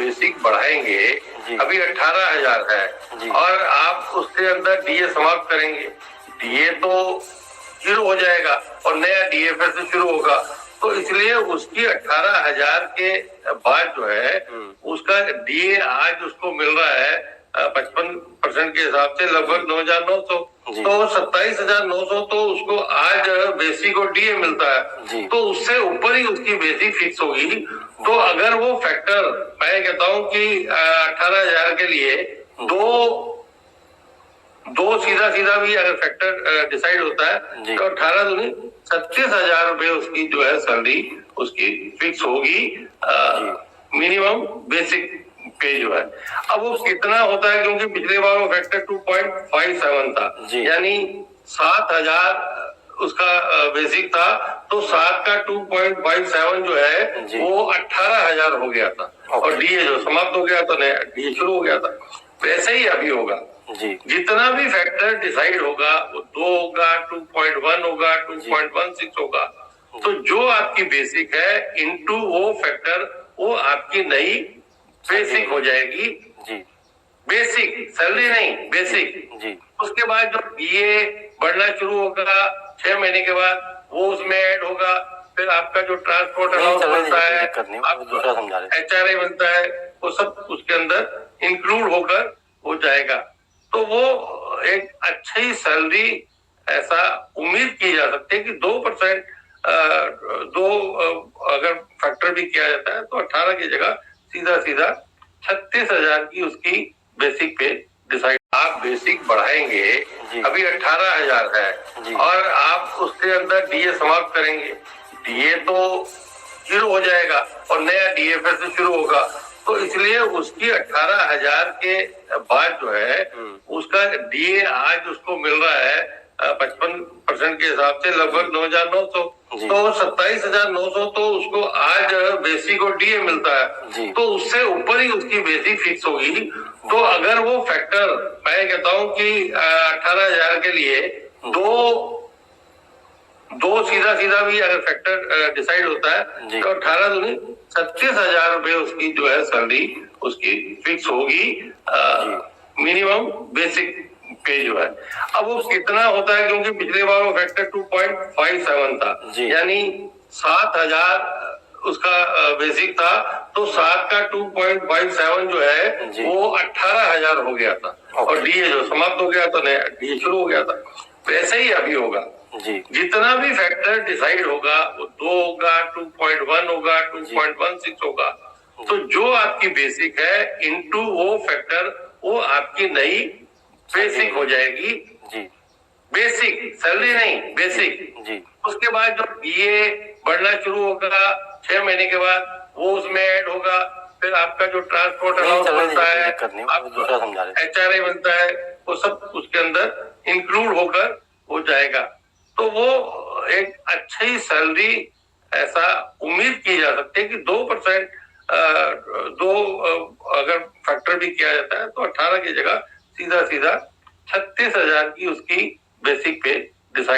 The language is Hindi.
बेसिक बढ़ाएंगे, अभी 18,000 है और आप उसके अंदर डीए समाप्त करेंगे, डीए तो जीरो हो जाएगा और नया डीए फिर से शुरू होगा। तो इसलिए उसकी 18,000 के बाद जो है उसका डीए आज उसको मिल रहा है 55% के हिसाब से लगभग 9,900। तो 27,900 तो उसको आज बेसिक और डीए मिलता है, तो उससे ऊपर ही उसकी बेसिक फिक्स होगी। तो अगर वो फैक्टर, मैं कहता हूँ कि 18,000 के लिए दो सीधा भी अगर फैक्टर डिसाइड होता है तो 18 दूनी 36,000 रुपए उसकी जो है सैलरी उसकी फिक्स होगी, मिनिमम बेसिक पे जो है। अब वो कितना होता है, क्योंकि पिछले बार वो फैक्टर 2.57 था, यानी 7,000 उसका बेसिक था, तो 7 का 2.57 जो है वो 18,000 हो गया था और डीए जो समाप्त हो गया, तो नया डीए शुरू हो गया था। वैसे ही अभी होगा, जितना भी फैक्टर डिसाइड होगा वो 2 होगा, 2.1 होगा, 2.16 होगा, तो जो आपकी बेसिक है इनटू वो फैक्टर, वो आपकी नई बेसिक हो जाएगी। बेसिक सैलरी नहीं, बेसिक। उसके बाद जो डीए बढ़ना शुरू होगा 6 महीने के बाद, वो उसमें ऐड होगा। फिर आपका जो ट्रांसपोर्ट अलाउंस बनता है, HRA बनता है, वो सब उसके अंदर इंक्लूड होकर हो जाएगा। तो वो एक अच्छी सैलरी ऐसा उम्मीद की जा सकती है कि 2% अगर फैक्टर भी किया जाता है तो 18 की जगह सीधा 36,000 की उसकी बेसिक पे डिसाइड। आप बेसिक बढ़ाएंगे, अभी 18,000 है और आप उसके अंदर डीए समाप्त करेंगे, डीए तो जीरो हो जाएगा और नया डीए फिर से शुरू होगा। तो इसलिए उसकी 18,000 के बाद जो है उसका डीए आज उसको मिल रहा है 55% के हिसाब से लगभग 9,900। तो 27,900 तो उसको आज बेसिक और डीए मिलता है, तो उससे ऊपर ही उसकी बेसिक फिक्स होगी। तो अगर वो फैक्टर, मैं कहता हूँ कि 18,000 के लिए दो सीधा भी अगर फैक्टर डिसाइड होता है तो 18 दूनी 36,000 रुपए उसकी जो है सैलरी उसकी फिक्स होगी, मिनिमम बेसिक पे जो है। अब वो कितना होता है, क्योंकि पिछले बार वो फैक्टर 2.57 था, यानी 7,000 उसका बेसिक था, तो 7 का 2.57 जो है वो 18,000 हो गया था और डीए जो समाप्त हो गया, तो नया डीए शुरू हो गया था। वैसे ही अभी होगा, जितना भी फैक्टर डिसाइड होगा वो 2 होगा, 2.1 होगा, 2.16 होगा, तो जो आपकी बेसिक है इनटू वो फैक्टर, वो आपकी नई बेसिक हो जाएगी। बेसिक सैलरी नहीं, बेसिक। उसके बाद जो डीए बढ़ना शुरू होगा 6 महीने के बाद, वो उसमें ऐड होगा। फिर आपका जो ट्रांसपोर्ट अलाउंस बनता है, HRA बनता है, वो सब उसके अंदर इंक्लूड होकर हो जाएगा। तो वो एक अच्छी सैलरी ऐसा उम्मीद की जा सकती है कि 2% अगर फैक्टर भी किया जाता है तो 18 की जगह सीधा 36,000 की उसकी बेसिक पे डिसाइड